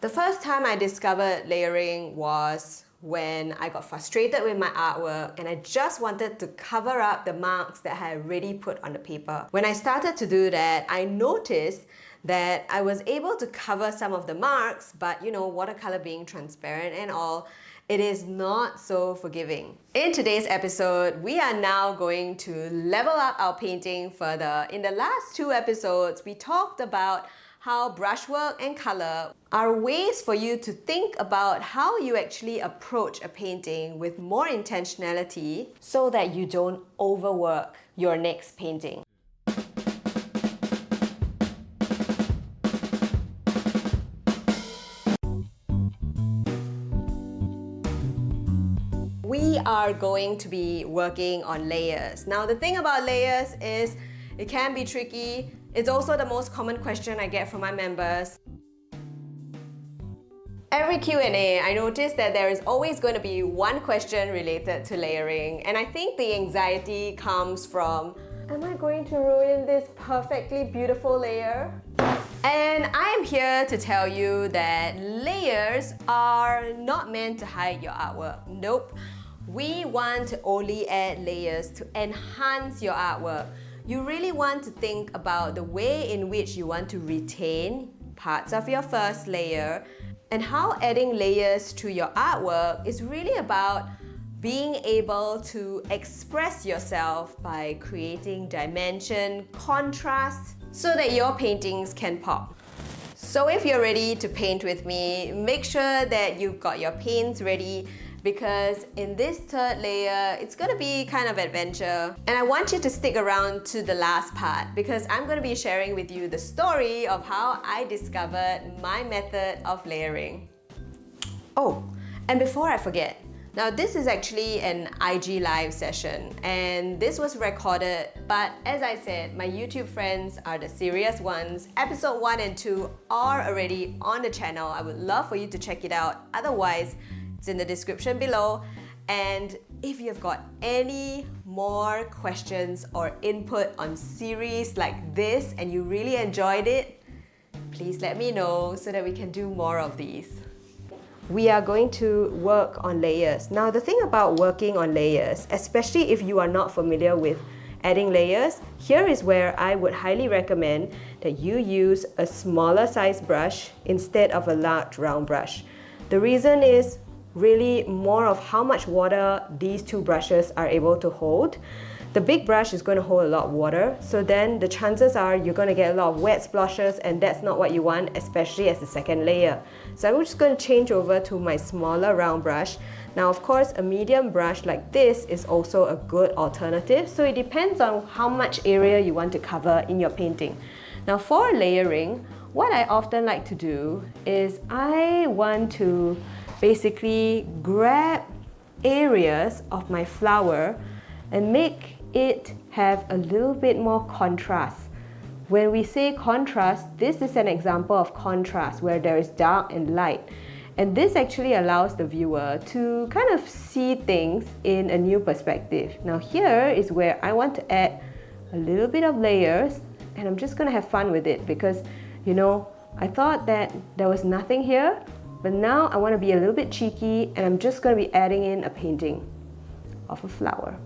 The first time I discovered layering was when I got frustrated with my artwork and I just wanted to cover up the marks that I had already put on the paper. When I started to do that, I noticed that I was able to cover some of the marks, but watercolor being transparent and all, it is not so forgiving. In today's episode, we are now going to level up our painting further. In the last 2 episodes, we talked about how brushwork and color are ways for you to think about how you actually approach a painting with more intentionality so that you don't overwork your next painting. We are going to be working on layers. Now, the thing about layers is it can be tricky. It's also the most common question I get from my members. Every Q&A, I notice that there is always going to be one question related to layering, and I think the anxiety comes from, am I going to ruin this perfectly beautiful layer? And I am here to tell you that layers are not meant to hide your artwork. Nope. We want to only add layers to enhance your artwork. You really want to think about the way in which you want to retain parts of your first layer and how adding layers to your artwork is really about being able to express yourself by creating dimension, contrast, so that your paintings can pop. So if you're ready to paint with me, make sure that you've got your paints ready, because in this third layer, it's gonna be kind of adventure. And I want you to stick around to the last part because I'm gonna be sharing with you the story of how I discovered my method of layering. Oh, and before I forget, now this is actually an IG live session and this was recorded, but as I said, my YouTube friends are the serious ones. Episode 1 and 2 are already on the channel. I would love for you to check it out. Otherwise, it's in the description below. And if you've got any more questions or input on series like this and you really enjoyed it, please let me know so that we can do more of these. We are going to work on layers. Now, the thing about working on layers, especially if you are not familiar with adding layers, here is where I would highly recommend that you use a smaller size brush instead of a large round brush. The reason is really more of how much water these 2 brushes are able to hold. The big brush is going to hold a lot of water, so then the chances are you're going to get a lot of wet splashes, and that's not what you want, especially as the second layer. So I'm just going to change over to my smaller round brush. Now, of course, a medium brush like this is also a good alternative, so it depends on how much area you want to cover in your painting. Now, for layering, what I often like to do is I want to basically grab areas of my flower and make it have a little bit more contrast. When we say contrast, this is an example of contrast where there is dark and light. And this actually allows the viewer to kind of see things in a new perspective. Now here is where I want to add a little bit of layers, and I'm just gonna have fun with it because, I thought that there was nothing here, but now I want to be a little bit cheeky and I'm just going to be adding in a painting of a flower.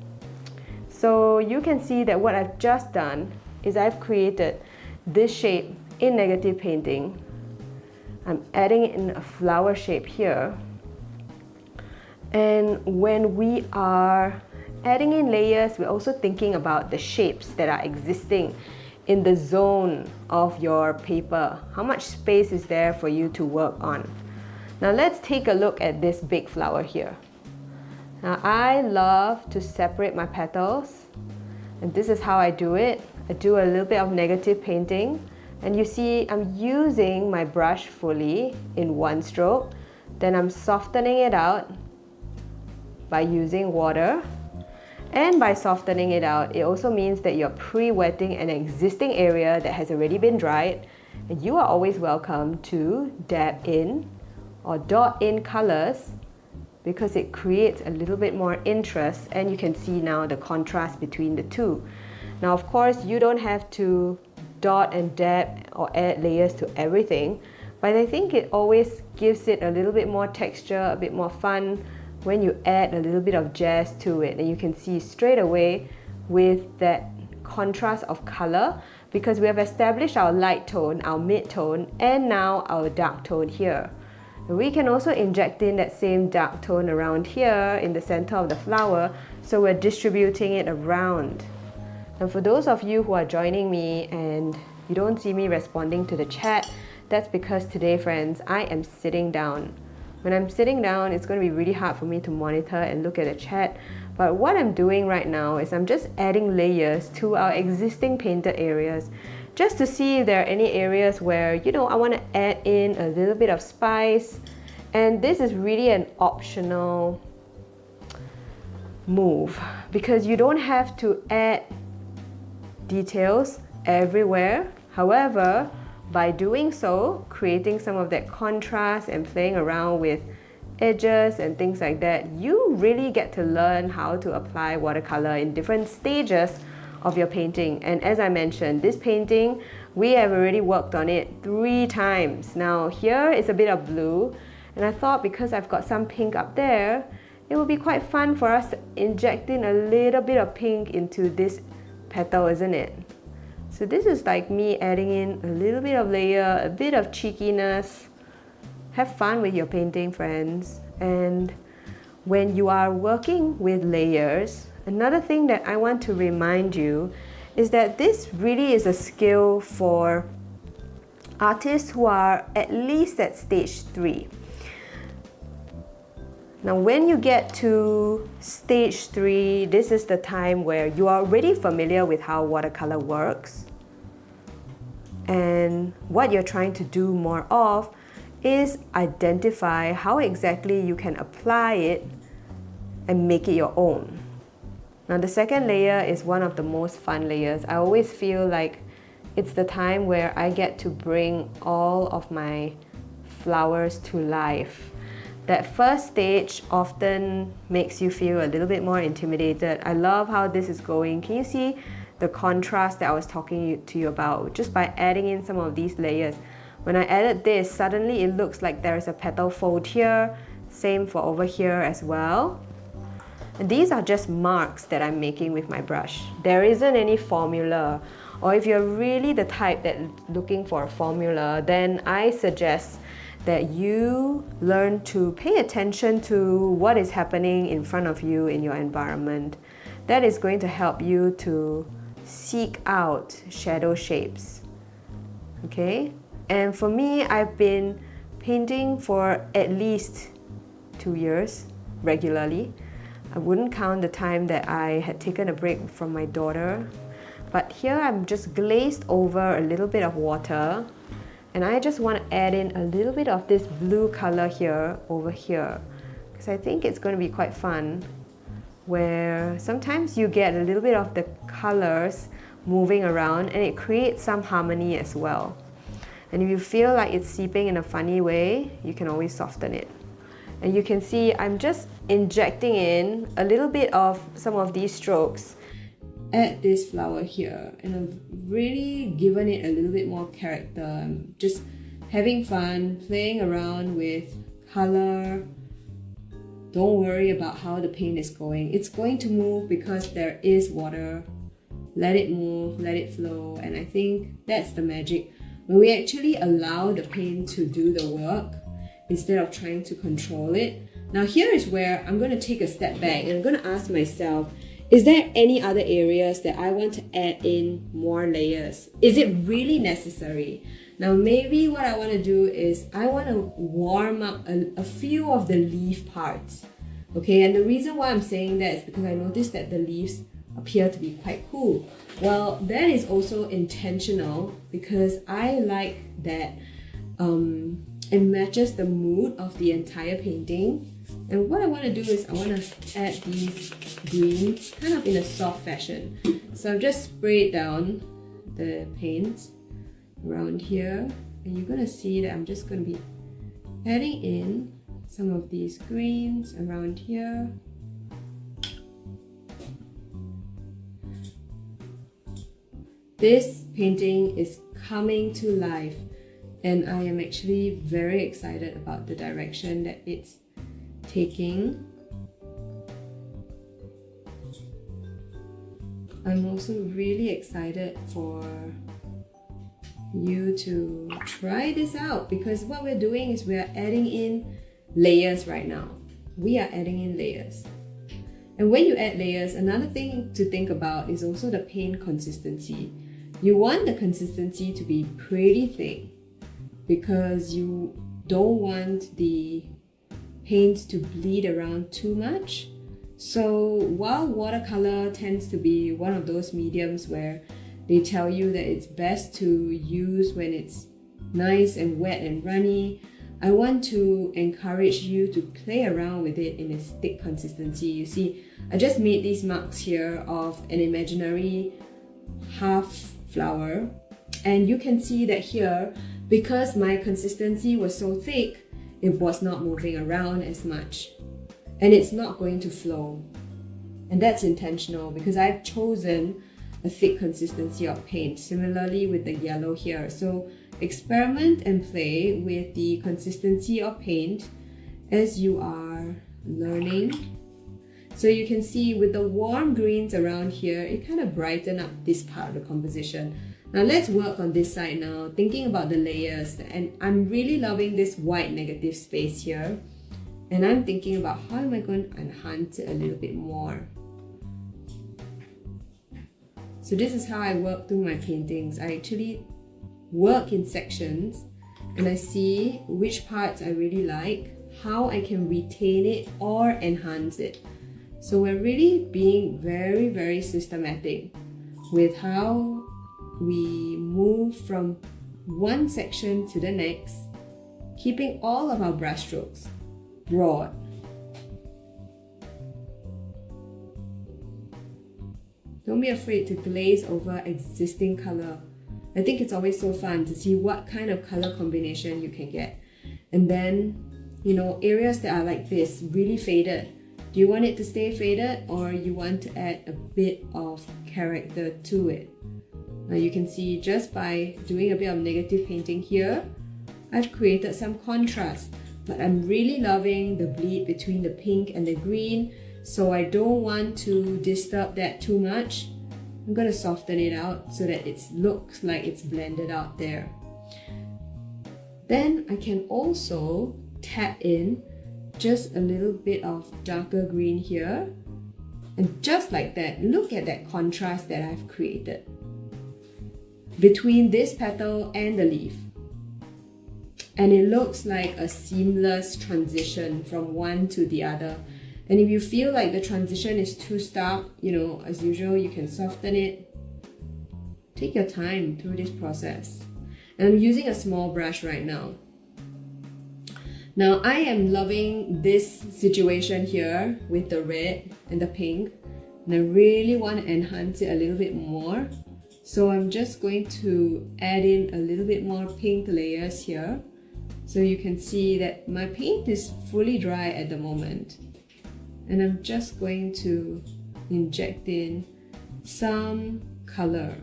So you can see that what I've just done is I've created this shape in negative painting. I'm adding in a flower shape here. And when we are adding in layers, we're also thinking about the shapes that are existing in the zone of your paper. How much space is there for you to work on? Now let's take a look at this big flower here. Now I love to separate my petals, and this is how I do it. I do a little bit of negative painting, and you see I'm using my brush fully in one stroke. Then I'm softening it out by using water. And by softening it out, it also means that you're pre-wetting an existing area that has already been dried, and you are always welcome to dab in or dot in colors because it creates a little bit more interest, and you can see now the contrast between the 2. Now, of course, you don't have to dot and dab or add layers to everything, but I think it always gives it a little bit more texture, a bit more fun when you add a little bit of jazz to it. And you can see straight away with that contrast of color, because we have established our light tone, our mid tone, and now our dark tone here. We can also inject in that same dark tone around here in the center of the flower, so we're distributing it around. And for those of you who are joining me and you don't see me responding to the chat, that's because today, friends, I am sitting down. When I'm sitting down, it's going to be really hard for me to monitor and look at the chat. But what I'm doing right now is I'm just adding layers to our existing painted areas, just to see if there are any areas where, you know, I want to add in a little bit of spice. And this is really an optional move, because you don't have to add details everywhere. However, by doing so, creating some of that contrast and playing around with edges and things like that, you really get to learn how to apply watercolor in different stages of your painting. And as I mentioned, this painting, we have already worked on it 3 times. Now here is a bit of blue, and I thought because I've got some pink up there, it would be quite fun for us to inject in a little bit of pink into this petal, isn't it? So this is like me adding in a little bit of layer, a bit of cheekiness. Have fun with your painting, friends. And when you are working with layers, another thing that I want to remind you is that this really is a skill for artists who are at least at stage 3. Now, when you get to stage 3, this is the time where you are already familiar with how watercolor works. And what you're trying to do more of is identify how exactly you can apply it and make it your own. Now, the second layer is one of the most fun layers. I always feel like it's the time where I get to bring all of my flowers to life. That first stage often makes you feel a little bit more intimidated. I love how this is going. Can you see the contrast that I was talking to you about just by adding in some of these layers? When I added this, suddenly it looks like there's a petal fold here. Same for over here as well. And these are just marks that I'm making with my brush. There isn't any formula. Or if you're really the type that's looking for a formula, then I suggest that you learn to pay attention to what is happening in front of you in your environment. That is going to help you to seek out shadow shapes. Okay? And for me, I've been painting for at least 2 years regularly. I wouldn't count the time that I had taken a break from my daughter. But here I'm just glazed over a little bit of water. And I just want to add in a little bit of this blue color here, over here. Because I think it's going to be quite fun, where sometimes you get a little bit of the colors moving around and it creates some harmony as well. And if you feel like it's seeping in a funny way, you can always soften it. And you can see I'm just injecting in a little bit of some of these strokes at this flower here, and I've really given it a little bit more character. I'm just having fun, playing around with color. Don't worry about how the paint is going. It's going to move because there is water. Let it move, let it flow, and I think that's the magic. When we actually allow the paint to do the work instead of trying to control it. Now here is where I'm going to take a step back and I'm going to ask myself, is there any other areas that I want to add in more layers? Is it really necessary? Now maybe what I want to do is I want to warm up a few of the leaf parts. Okay, and the reason why I'm saying that is because I noticed that the leaves appear to be quite cool. Well, that is also intentional because I like that it matches the mood of the entire painting. And what I want to do is I want to add these greens kind of in a soft fashion. So I've just sprayed down the paints around here, and you're going to see that I'm just going to be adding in some of these greens around here. This painting is coming to life. and I am actually very excited about the direction that it's taking. I'm also really excited for you to try this out, because what we're doing is we're adding in layers right now. We are adding in layers. And when you add layers, another thing to think about is also the paint consistency. You want the consistency to be pretty thick because you don't want the paint to bleed around too much. So while watercolor tends to be one of those mediums where they tell you that it's best to use when it's nice and wet and runny, I want to encourage you to play around with it in a thick consistency. You see, I just made these marks here of an imaginary half flower, and you can see that here, because my consistency was so thick, it was not moving around as much, and it's not going to flow. And that's intentional because I've chosen a thick consistency of paint. Similarly with the yellow here. So experiment and play with the consistency of paint as you are learning. So you can see with the warm greens around here, it kind of brightened up this part of the composition. Now let's work on this side now, thinking about the layers. And I'm really loving this white negative space here. And I'm thinking about how am I going to enhance it a little bit more. So this is how I work through my paintings. I actually work in sections and I see which parts I really like, how I can retain it or enhance it. So we're really being very, very systematic with how we move from one section to the next, keeping all of our brush strokes broad. Don't be afraid to glaze over existing color. I think it's always so fun to see what kind of color combination you can get. And then, you know, areas that are like this, really faded. Do you want it to stay faded or you want to add a bit of character to it? Now you can see just by doing a bit of negative painting here, I've created some contrast. But I'm really loving the bleed between the pink and the green. So I don't want to disturb that too much. I'm going to soften it out so that it looks like it's blended out there. Then I can also tap in just a little bit of darker green here. And just like that, look at that contrast that I've created between this petal and the leaf. And it looks like a seamless transition from one to the other. And if you feel like the transition is too stark, you know, as usual, you can soften it. Take your time through this process. And I'm using a small brush right now. Now I am loving this situation here with the red and the pink. And I really want to enhance it a little bit more. So I'm just going to add in a little bit more pink layers here. So you can see that my paint is fully dry at the moment. And I'm just going to inject in some color.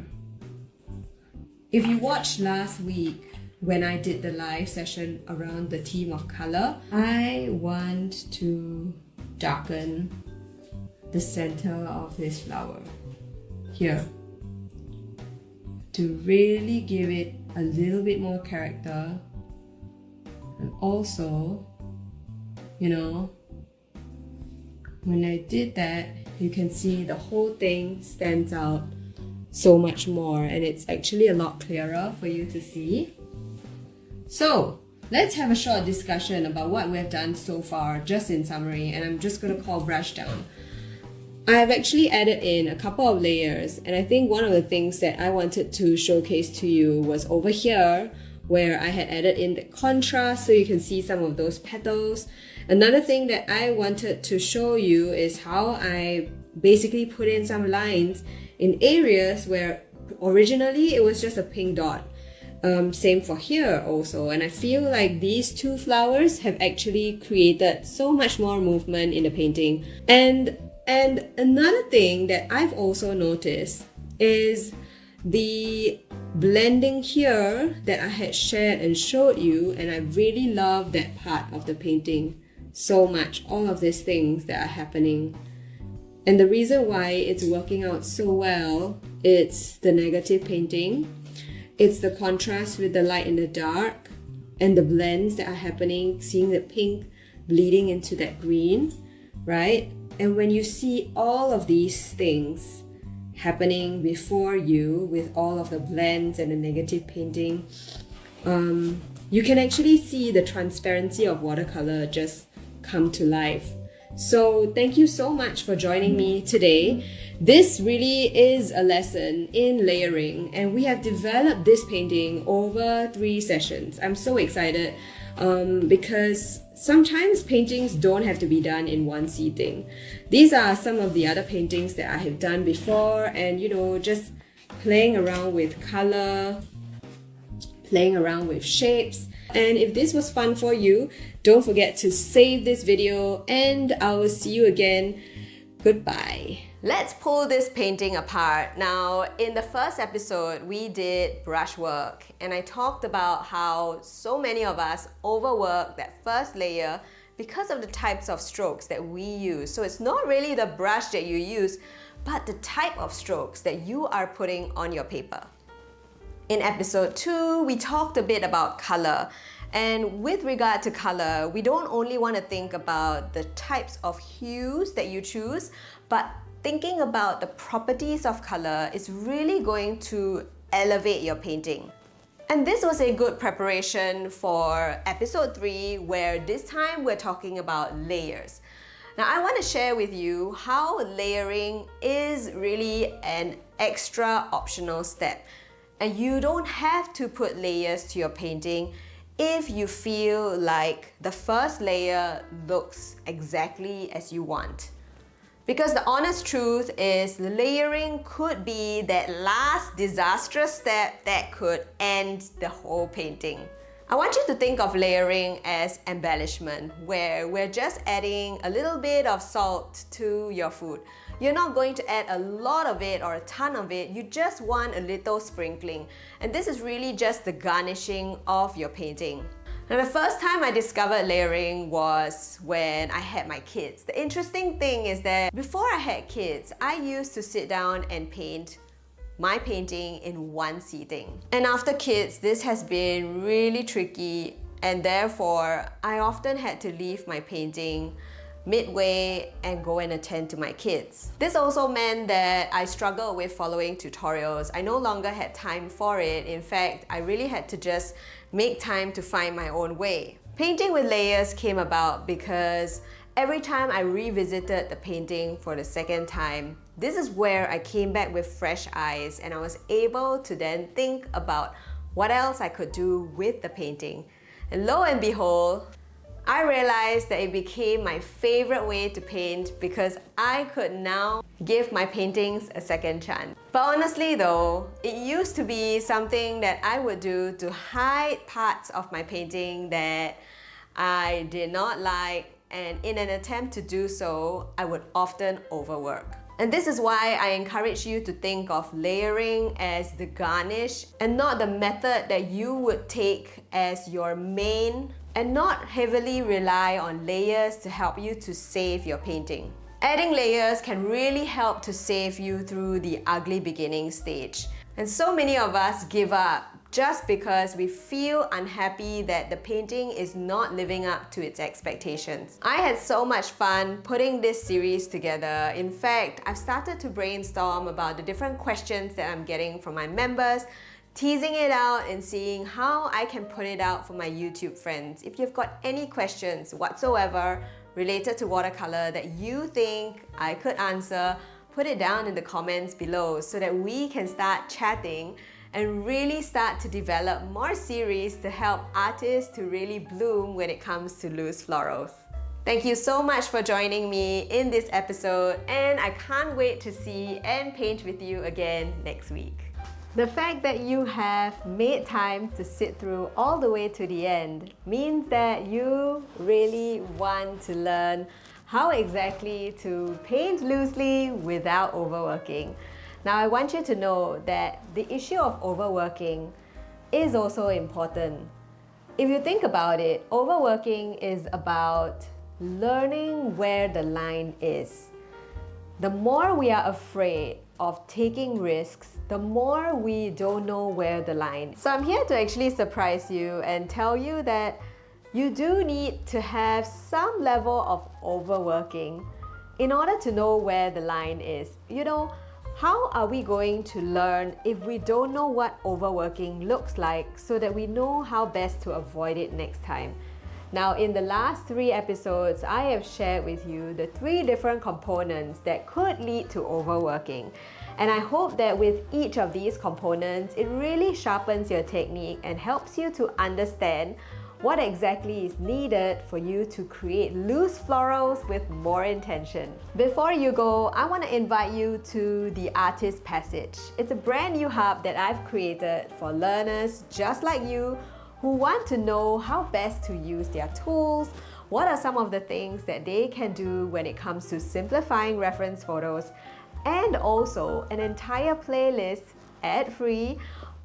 If you watched last week when I did the live session around the theme of color, I want to darken the center of this flower here to really give it a little bit more character. And also, you know, when I did that, you can see the whole thing stands out so much more and it's actually a lot clearer for you to see. So let's have a short discussion about what we've done so far, just in summary, and I'm just going to call brush down. I've actually added in a couple of layers, and I think one of the things that I wanted to showcase to you was over here where I had added in the contrast so you can see some of those petals. Another thing that I wanted to show you is how I basically put in some lines in areas where originally it was just a pink dot. Same for here also, and I feel like these two flowers have actually created so much more movement in the painting. And another thing that I've also noticed is the blending here that I had shared and showed you, and I really love that part of the painting so much, all of these things that are happening. And the reason why it's working out so well, it's the negative painting, it's the contrast with the light and the dark, and the blends that are happening, seeing the pink bleeding into that green, right? And when you see all of these things happening before you with all of the blends and the negative painting, you can actually see the transparency of watercolor just come to life. So thank you so much for joining me today. This really is a lesson in layering, and we have developed this painting over 3 sessions. I'm so excited because sometimes paintings don't have to be done in one sitting. These are some of the other paintings that I have done before, and just playing around with color, playing around with shapes. And if this was fun for you, don't forget to save this video, and I will see you again. Goodbye. Let's pull this painting apart. Now, in the first episode, we did brushwork, and I talked about how so many of us overwork that first layer because of the types of strokes that we use. So it's not really the brush that you use, but the type of strokes that you are putting on your paper. In episode 2, we talked a bit about color. And with regard to color, we don't only want to think about the types of hues that you choose, but thinking about the properties of color is really going to elevate your painting. And this was a good preparation for episode 3, where this time we're talking about layers. Now, I want to share with you how layering is really an extra optional step. And you don't have to put layers to your painting if you feel like the first layer looks exactly as you want. Because the honest truth is, layering could be that last disastrous step that could end the whole painting. I want you to think of layering as embellishment, where we're just adding a little bit of salt to your food. You're not going to add a lot of it or a ton of it, you just want a little sprinkling. And this is really just the garnishing of your painting. Now, the first time I discovered layering was when I had my kids. The interesting thing is that before I had kids, I used to sit down and paint my painting in one sitting. And after kids, this has been really tricky, and therefore I often had to leave my painting midway and go and attend to my kids. This also meant that I struggled with following tutorials. I no longer had time for it. In fact, I really had to just make time to find my own way. Painting with layers came about because every time I revisited the painting for the second time, this is where I came back with fresh eyes, and I was able to then think about what else I could do with the painting. And lo and behold, I realized that it became my favorite way to paint because I could now give my paintings a second chance. But honestly though, it used to be something that I would do to hide parts of my painting that I did not like, and in an attempt to do so, I would often overwork. And this is why I encourage you to think of layering as the garnish and not the method that you would take as your main, and not heavily rely on layers to help you to save your painting. Adding layers can really help to save you through the ugly beginning stage. And so many of us give up just because we feel unhappy that the painting is not living up to its expectations. I had so much fun putting this series together. In fact, I've started to brainstorm about the different questions that I'm getting from my members, teasing it out and seeing how I can put it out for my YouTube friends. If you've got any questions whatsoever related to watercolor that you think I could answer, put it down in the comments below so that we can start chatting and really start to develop more series to help artists to really bloom when it comes to loose florals. Thank you so much for joining me in this episode, and I can't wait to see and paint with you again next week. The fact that you have made time to sit through all the way to the end means that you really want to learn how exactly to paint loosely without overworking. Now I want you to know that the issue of overworking is also important. If you think about it, overworking is about learning where the line is. The more we are afraid of taking risks, the more we don't know where the line is. So I'm here to actually surprise you and tell you that you do need to have some level of overworking in order to know where the line is. You know, how are we going to learn if we don't know what overworking looks like so that we know how best to avoid it next time? Now, in the last 3 episodes, I have shared with you the 3 different components that could lead to overworking. And I hope that with each of these components, it really sharpens your technique and helps you to understand what exactly is needed for you to create loose florals with more intention. Before you go, I want to invite you to the Artist Passage. It's a brand new hub that I've created for learners just like you who want to know how best to use their tools, what are some of the things that they can do when it comes to simplifying reference photos, and also an entire playlist ad-free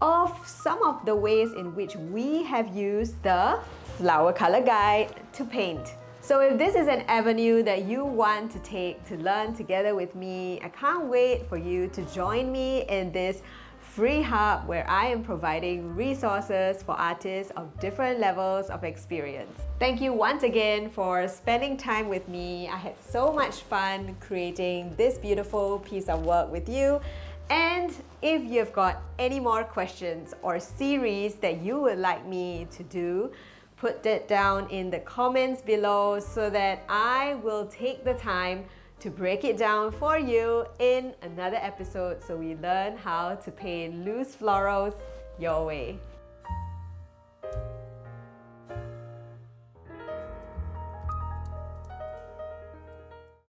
of some of the ways in which we have used the flower color guide to paint. So if this is an avenue that you want to take to learn together with me, I can't wait for you to join me in this free hub where I am providing resources for artists of different levels of experience. Thank you once again for spending time with me. I had so much fun creating this beautiful piece of work with you. And if you've got any more questions or series that you would like me to do, put that down in the comments below so that I will take the time to break it down for you in another episode so we learn how to paint loose florals your way.